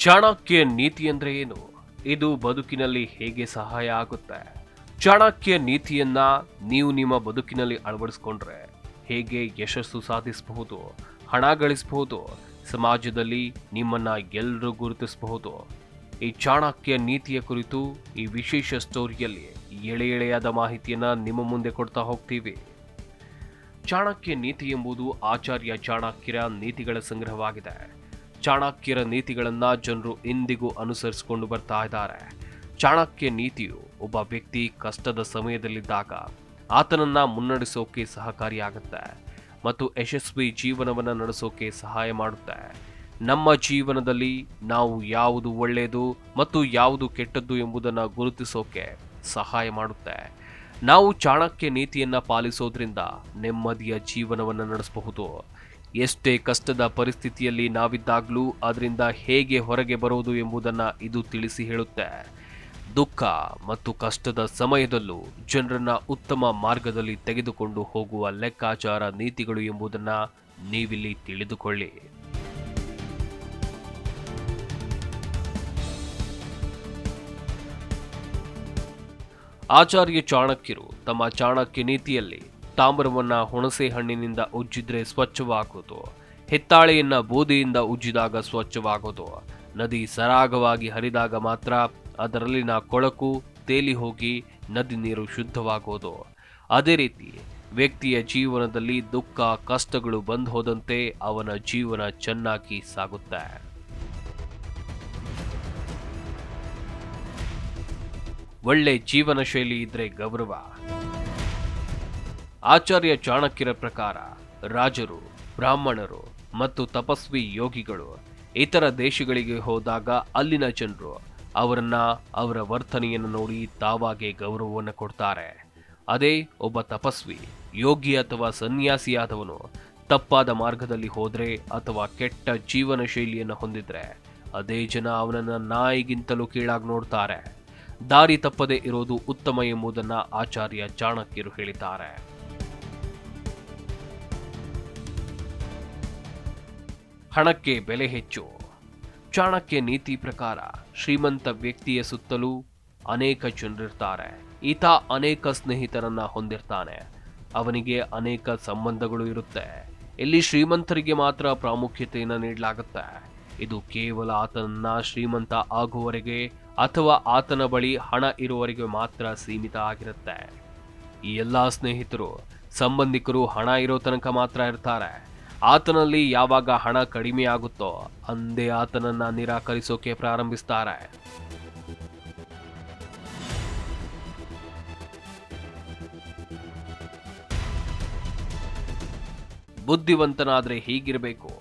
ಚಾಣಕ್ಯ ನೀತಿ ಅಂದ್ರೆ ಏನು? ಇದು ಬದುಕಿನಲ್ಲಿ ಹೇಗೆ ಸಹಾಯ ಆಗುತ್ತೆ? ಚಾಣಕ್ಯ ನೀತಿಯನ್ನ ನೀವು ನಿಮ್ಮ ಬದುಕಿನಲ್ಲಿ ಅಳವಡಿಸಿಕೊಂಡ್ರೆ ಹೇಗೆ ಯಶಸ್ಸು ಸಾಧಿಸಬಹುದು, ಹಣ ಗಳಿಸಬಹುದು, ಸಮಾಜದಲ್ಲಿ ನಿಮ್ಮನ್ನ ಎಲ್ಲರೂ ಗುರುತಿಸಬಹುದು? ಈ ಚಾಣಕ್ಯ ನೀತಿಯ ಕುರಿತು ಈ ವಿಶೇಷ ಸ್ಟೋರಿಯಲ್ಲಿ ಎಳೆಯಾದ ಮಾಹಿತಿಯನ್ನ ನಿಮ್ಮ ಮುಂದೆ ಕೊಡ್ತಾ ಹೋಗ್ತೀವಿ. ಚಾಣಕ್ಯ ನೀತಿ ಎಂಬುದು ಆಚಾರ್ಯ ಚಾಣಕ್ಯರ ನೀತಿಗಳ ಸಂಗ್ರಹವಾಗಿದೆ. ಚಾಣಕ್ಯರ ನೀತಿಗಳನ್ನ ಜನರು ಇಂದಿಗೂ ಅನುಸರಿಸಿಕೊಂಡು ಬರ್ತಾ ಇದ್ದಾರೆ. ಚಾಣಕ್ಯ ನೀತಿಯು ಒಬ್ಬ ವ್ಯಕ್ತಿ ಕಷ್ಟದ ಸಮಯದಲ್ಲಿದ್ದಾಗ ಆತನನ್ನ ಮುನ್ನಡೆಸೋಕೆ ಸಹಕಾರಿಯಾಗುತ್ತೆ ಮತ್ತು ಯಶಸ್ವಿ ಜೀವನವನ್ನು ನಡೆಸೋಕೆ ಸಹಾಯ ಮಾಡುತ್ತೆ. ನಮ್ಮ ಜೀವನದಲ್ಲಿ ನಾವು ಯಾವುದು ಒಳ್ಳೆಯದು ಮತ್ತು ಯಾವುದು ಕೆಟ್ಟದ್ದು ಎಂಬುದನ್ನು ಗುರುತಿಸೋಕೆ ಸಹಾಯ ಮಾಡುತ್ತೆ. ನಾವು ಚಾಣಕ್ಯ ನೀತಿಯನ್ನ ಪಾಲಿಸೋದ್ರಿಂದ ನೆಮ್ಮದಿಯ ಜೀವನವನ್ನು ನಡೆಸಬಹುದು. ಎಷ್ಟೇ ಕಷ್ಟದ ಪರಿಸ್ಥಿತಿಯಲ್ಲಿ ನಾವಿದ್ದಾಗಲೂ ಅದರಿಂದ ಹೇಗೆ ಹೊರಗೆ ಬರೋದು ಎಂಬುದನ್ನು ಇದು ತಿಳಿಸಿ ಹೇಳುತ್ತೆ. ದುಃಖ ಮತ್ತು ಕಷ್ಟದ ಸಮಯದಲ್ಲೂ ಜನರನ್ನ ಉತ್ತಮ ಮಾರ್ಗದಲ್ಲಿ ತೆಗೆದುಕೊಂಡು ಹೋಗುವ ಲೆಕ್ಕಾಚಾರ ನೀತಿಗಳು ಎಂಬುದನ್ನು ನೀವಿಲ್ಲಿ ತಿಳಿದುಕೊಳ್ಳಿ. ಆಚಾರ್ಯ ಚಾಣಕ್ಯರು ತಮ್ಮ ಚಾಣಕ್ಯ ನೀತಿಯಲ್ಲಿ ತಾಮ್ರವನ್ನ ಹುಣಸೆ ಹಣ್ಣಿನಿಂದ ಉಜ್ಜಿದ್ರೆ ಸ್ವಚ್ಛವಾಗೋದು, ಹಿತ್ತಾಳೆಯನ್ನ ಬೂದಿಯಿಂದ ಉಜ್ಜಿದಾಗ ಸ್ವಚ್ಛವಾಗೋದು, ನದಿ ಸರಾಗವಾಗಿ ಹರಿದಾಗ ಮಾತ್ರ ಅದರಲ್ಲಿನ ಕೊಳಕು ತೇಲಿ ಹೋಗಿ ನದಿ ನೀರು ಶುದ್ಧವಾಗೋದು. ಅದೇ ರೀತಿ ವ್ಯಕ್ತಿಯ ಜೀವನದಲ್ಲಿ ದುಃಖ ಕಷ್ಟಗಳು ಬಂದು ಹೋದಂತೆ ಅವನ ಜೀವನ ಚೆನ್ನಾಗಿ ಸಾಗುತ್ತೆ. ಒಳ್ಳೆ ಜೀವನ ಶೈಲಿ ಇದ್ರೆ ಗೌರವ. ಆಚಾರ್ಯ ಚಾಣಕ್ಯರ ಪ್ರಕಾರ ರಾಜರು, ಬ್ರಾಹ್ಮಣರು ಮತ್ತು ತಪಸ್ವಿ ಯೋಗಿಗಳು ಇತರ ದೇಶಗಳಿಗೆ ಹೋದಾಗ ಅಲ್ಲಿನ ಜನರು ಅವರನ್ನ ಅವರ ವರ್ತನೆಯನ್ನು ನೋಡಿ ತಾವಾಗೆ ಗೌರವವನ್ನು ಕೊಡ್ತಾರೆ. ಅದೇ ಒಬ್ಬ ತಪಸ್ವಿ, ಯೋಗಿ ಅಥವಾ ಸನ್ಯಾಸಿಯಾದವನು ತಪ್ಪಾದ ಮಾರ್ಗದಲ್ಲಿ ಹೋದ್ರೆ ಅಥವಾ ಕೆಟ್ಟ ಜೀವನ ಶೈಲಿಯನ್ನು ಹೊಂದಿದ್ರೆ ಅದೇ ಜನ ಅವನನ್ನ ನಾಯಿಗಿಂತಲೂ ಕೀಳಾಗಿ ನೋಡ್ತಾರೆ. ದಾರಿ ತಪ್ಪದೆ ಇರೋದು ಉತ್ತಮ ಎಂಬುದನ್ನ ಆಚಾರ್ಯ ಚಾಣಕ್ಯರು ಹೇಳಿದ್ದಾರೆ. ಹಣಕ್ಕೆ ಬೆಲೆ ಹೆಚ್ಚು. ಚಾಣಕ್ಯ ನೀತಿ ಪ್ರಕಾರ ಶ್ರೀಮಂತ ವ್ಯಕ್ತಿಯ ಸುತ್ತಲೂ ಅನೇಕ ಜನರಿರ್ತಾರೆ. ಈತ ಅನೇಕ ಸ್ನೇಹಿತರನ್ನ ಹೊಂದಿರ್ತಾನೆ. ಅವನಿಗೆ ಅನೇಕ ಸಂಬಂಧಗಳು ಇರುತ್ತೆ. ಇಲ್ಲಿ ಶ್ರೀಮಂತರಿಗೆ ಮಾತ್ರ ಪ್ರಾಮುಖ್ಯತೆಯನ್ನು ನೀಡಲಾಗುತ್ತೆ. ಇದು ಕೇವಲ ಆತನನ್ನ ಶ್ರೀಮಂತ ಆಗುವವರೆಗೆ ಅಥವಾ ಆತನ ಬಳಿ ಹಣ ಇರುವವರೆಗೆ ಮಾತ್ರ ಸೀಮಿತ ಆಗಿರುತ್ತೆ. ಈ ಎಲ್ಲಾ ಸ್ನೇಹಿತರು, ಸಂಬಂಧಿಕರು ಹಣ ಇರೋ ತನಕ ಮಾತ್ರ ಇರ್ತಾರೆ. ಆತನಲ್ಲಿ ಯಾವಾಗ ಹಣ ಕಡಿಮೆ ಆಗುತ್ತೋ ಅಂದೇ ಆತನನ್ನ ನಿರಾಕರಿಸೋಕೆ ಪ್ರಾರಂಭಿಸ್ತಾರೆ. ಬುದ್ಧಿವಂತನಾದ್ರೆ ಹೀಗಿರಬೇಕು.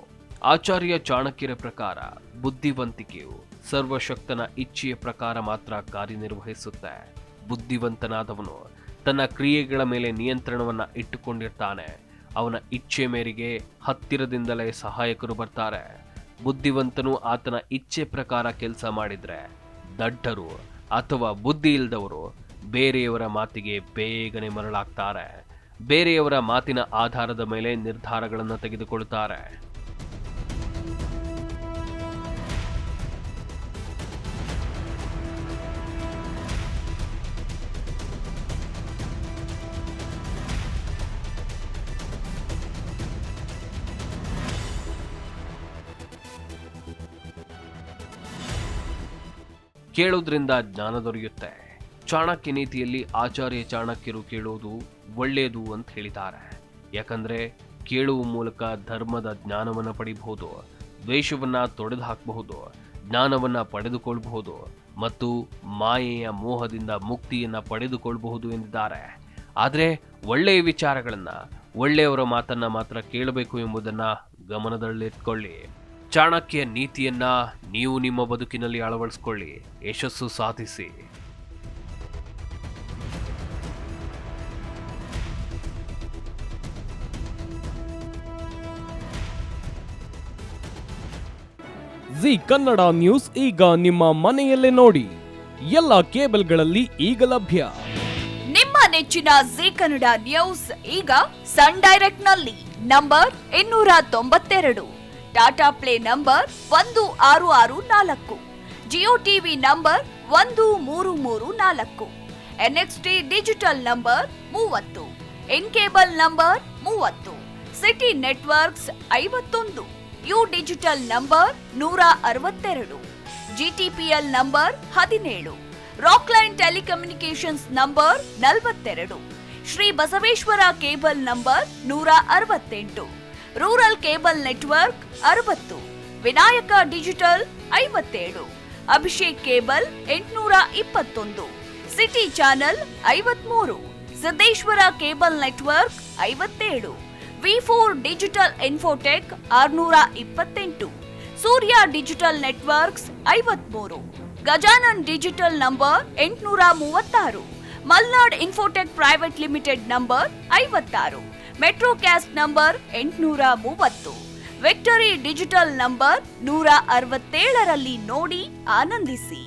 ಆಚಾರ್ಯ ಚಾಣಕ್ಯರ ಪ್ರಕಾರ ಬುದ್ಧಿವಂತಿಕೆಯು ಸರ್ವಶಕ್ತನ ಇಚ್ಛೆಯ ಪ್ರಕಾರ ಮಾತ್ರ ಕಾರ್ಯನಿರ್ವಹಿಸುತ್ತೆ. ಬುದ್ಧಿವಂತನಾದವನು ತನ್ನ ಕ್ರಿಯೆಗಳ ಮೇಲೆ ನಿಯಂತ್ರಣವನ್ನ ಇಟ್ಟುಕೊಂಡಿರ್ತಾನೆ. ಅವನ ಇಚ್ಛೆ ಮೇರೆಗೆ ಹತ್ತಿರದಿಂದಲೇ ಸಹಾಯಕರು ಬರ್ತಾರೆ. ಬುದ್ಧಿವಂತನು ಆತನ ಇಚ್ಛೆ ಪ್ರಕಾರ ಕೆಲಸ ಮಾಡಿದ್ರೆ ದಡ್ಡರು ಅಥವಾ ಬುದ್ಧಿ ಇಲ್ಲದವರು ಬೇರೆಯವರ ಮಾತಿಗೆ ಬೇಗನೆ ಮರಳಾಗ್ತಾರೆ. ಬೇರೆಯವರ ಮಾತಿನ ಆಧಾರದ ಮೇಲೆ ನಿರ್ಧಾರಗಳನ್ನು ತೆಗೆದುಕೊಳ್ಳುತ್ತಾರೆ. ಕೇಳೋದ್ರಿಂದ ಜ್ಞಾನ ದೊರೆಯುತ್ತೆ. ಚಾಣಕ್ಯ ನೀತಿಯಲ್ಲಿ ಆಚಾರ್ಯ ಚಾಣಕ್ಯರು ಕೇಳೋದು ಒಳ್ಳೆಯದು ಅಂತ ಹೇಳಿದ್ದಾರೆ. ಯಾಕಂದ್ರೆ ಕೇಳುವ ಮೂಲಕ ಧರ್ಮದ ಜ್ಞಾನವನ್ನು ಪಡಿಬಹುದು, ದ್ವೇಷವನ್ನ ತೊಡೆದು ಹಾಕಬಹುದು, ಜ್ಞಾನವನ್ನ ಪಡೆದುಕೊಳ್ಳಬಹುದು ಮತ್ತು ಮಾಯೆಯ ಮೋಹದಿಂದ ಮುಕ್ತಿಯನ್ನ ಪಡೆದುಕೊಳ್ಳಬಹುದು ಎಂದಿದ್ದಾರೆ. ಆದರೆ ಒಳ್ಳೆಯ ವಿಚಾರಗಳನ್ನ, ಒಳ್ಳೆಯವರ ಮಾತನ್ನ ಮಾತ್ರ ಕೇಳಬೇಕು ಎಂಬುದನ್ನ ಗಮನದಲ್ಲಿಟ್ಕೊಳ್ಳಿ. ಚಾಣಕ್ಯ ನೀತಿಯನ್ನ ನೀವು ನಿಮ್ಮ ಬದುಕಿನಲ್ಲಿ ಅಳವಡಿಸಿಕೊಳ್ಳಿ, ಯಶಸ್ಸು ಸಾಧಿಸಿ. ಜಿ ಕನ್ನಡ ನ್ಯೂಸ್ ಈಗ ನಿಮ್ಮ ಮನೆಯಲ್ಲೇ ನೋಡಿ. ಎಲ್ಲ ಕೇಬಲ್ಗಳಲ್ಲಿ ಈಗ ಲಭ್ಯ. ನಿಮ್ಮ ನೆಚ್ಚಿನ ಜಿ ಕನ್ನಡ ನ್ಯೂಸ್ ಈಗ ಸನ್ ಡೈರೆಕ್ಟ್ ನಲ್ಲಿ number 292 Tata play number 1664, Jio TV number 1334, NXT digital number 30, in cable number 30, city networks 51, U digital number 162, GTPL number 17, Rockline telecommunications number 42, Shri Basaveshwara cable number 168, rural cable network 60, Vinayaka digital 57, Abhishek cable 821, city channel 53, Siddeshwara cable network 57, V4 digital Infotech 628, Surya digital networks 53, Gajanan digital number 836, Malnad infotech private limited number 56, metrocast number 830, victory digital number 167ರಲ್ಲಿ ನೋಡಿ ಆನಂದಿಸಿ.